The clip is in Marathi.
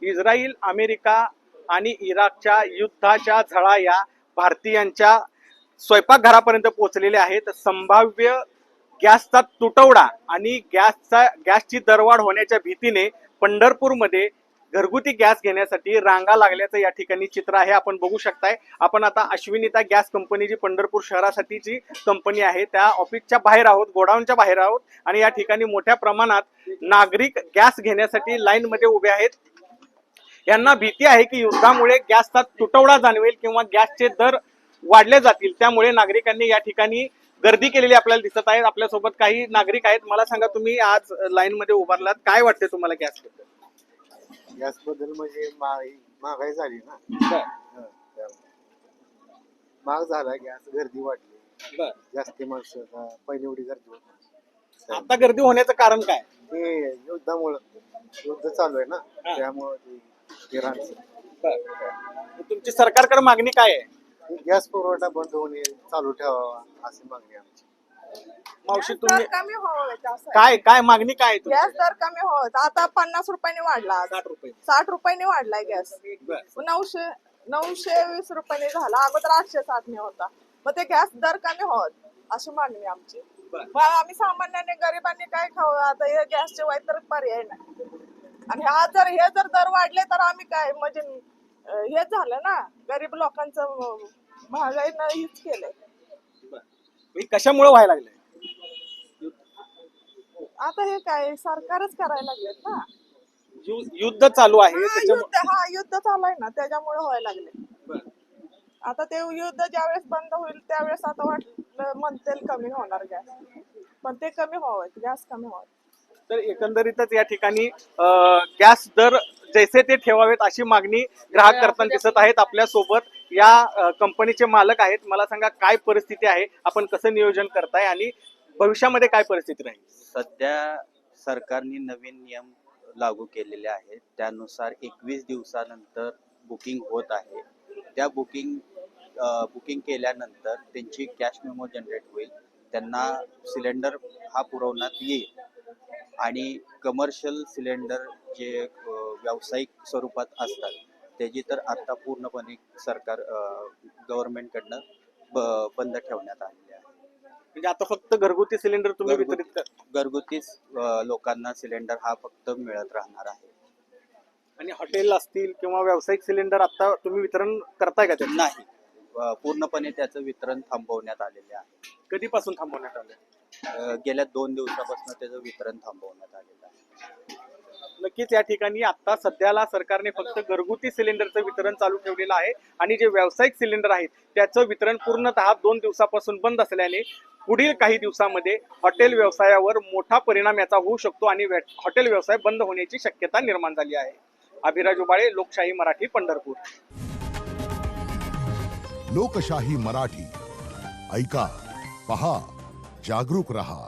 इस्रायल, अमेरिका आणि इराकच्या युद्धाच्या झळा या भारतीयांच्या स्वयंपाकघरापर्यंत पोहोचलेल्या आहेत. संभाव्य गॅसचा तुटवडा आणि गॅसची दरवाढ होण्याच्या भीतीने पंढरपूरमध्ये घरगुती गॅस घेण्यासाठी रांगा लागल्याचं या ठिकाणी चित्र आहे. आपण बघू शकताय. आपण आता अश्विनीता गॅस कंपनी जी पंढरपूर शहरासाठीची कंपनी आहे त्या ऑफिसच्या बाहेर आहोत, गोडाऊनच्या बाहेर आहोत आणि या ठिकाणी मोठ्या प्रमाणात नागरिक गॅस घेण्यासाठी लाईन मध्ये उभे आहेत. यांना भीती आहे की युद्धामुळे गॅसचा तुटवडा जाणवेल किंवा गॅसचे दर वाढले जातील, त्यामुळे नागरिकांनी या ठिकाणी गर्दी केलेली आपल्याला दिसत आहे. आपल्यासोबत काही नागरिक आहेत. मला सांगा, तुम्ही आज लाईन मध्ये उभारलात, काय वाटते तुम्हाला गॅस बद्दल? गॅस बद्दल म्हणजे महागाई झाली ना, महाग झाला गॅस, गर्दी वाढली, जास्ती माणसं पहिली एवढी गर्दी होत नाही. आता गर्दी होण्याचं कारण काय? ते युद्धामुळं, युद्ध चालू आहे ना त्यामुळे तुमची सरकारकडे मागणी काय आहे? गॅस पुरवठा बंद होणे, चालू ठेवावा अशी मागणी आमची. मावशी, तुम्ही कमी व्हावं, काय मागणी काय आहे तुमची? गॅस दर कमी व्हावं. आता 50 रुपयाने वाढला, 60 रुपये 60 रुपयाने वाढलाय गॅस. 920 रुपयाने झाला, अगोदर 860 होता. मग ते गॅस दर कमी व्हावं अशी मागणी आमची. मग आम्ही सामान्याने गरिबांनी काय खावं? आता हे गॅसचे वाय तर पर्याय नाही. आणि हे जर दर वाढले तर आम्ही काय, म्हणजे हेच झालं ना, गरीब लोकांचं महागाईनं हीच केलंय. कशामुळे व्हायला लागले? आता हे काय सरकारच करायला लागलेत ना. युद्ध चालू आहे युद्ध चालू आहे ना, त्याच्यामुळे व्हायला लागले. आता ते युद्ध ज्यावेळेस बंद होईल त्यावेळेस आता वाटलं म्हणतील कमी होणार गॅस, पण ते कमी व्हावं, गॅस कमी व्हावं. तर एकंदरीतच या ठिकाणी गॅस दर जैसे ते ठेवावेत अशी मागणी ग्राहक करताना दिसत आहेत. आपल्या सोबत या कंपनीचे मालक आहेत. मला सांगा, काय परिस्थिती आहे, आपण कसं नियोजन करताय आणि भविष्यामध्ये काय परिस्थिती राहील? सध्या सरकारने नवीन नियम लागू केलेले आहेत. त्यानुसार 21 दिवसानंतर बुकिंग होत आहे. त्या बुकिंग केल्यानंतर त्यांची कॅश मेमो जनरेट होईल, त्यांना सिलेंडर हा पुरवण्यात येईल आणि कमर्शियल सिलेंडर जे व्यावसायिक स्वरूपात असतात त्याची तर आता पूर्णपणे सरकार गव्हर्नमेंटकडनं बंद ठेवण्यात आलेले आहे. म्हणजे आता फक्त घरगुती सिलेंडर तुम्ही वितरित कर, घरगुतीच लोकांना सिलेंडर हा फक्त मिळत राहणार आहे. आणि हॉटेल असतील किंवा व्यावसायिक सिलेंडर आता तुम्ही वितरण करताय का? नाही, पूर्णपणे त्याचं वितरण थांबवण्यात आलेले आहे. कधीपासून थांबवण्यात आलं? गेल्या 2 दिवसापासून त्याचं वितरण थांबवण्यात आलेलं आहे. नक्कीच या ठिकाणी आता सध्याला सरकारने फक्त घरगुती सिलेंडरचं वितरण चालू ठेवलेलं आहे आणि जे व्यावसायिक सिलेंडर आहेत त्याचं वितरण पूर्णतः 2 दिवसापासून बंद असल्याने पुढील काही दिवसामध्ये हॉटेल व्यवसायावर मोठा परिणाम याचा होऊ शकतो आणि हॉटेल व्यवसाय बंद होण्याची शक्यता निर्माण झाली आहे. अभिराज उबाळे, लोकशाही मराठी, पंढरपूर. लोकशाही मराठी, ऐका, पहा, जागरूक रहा.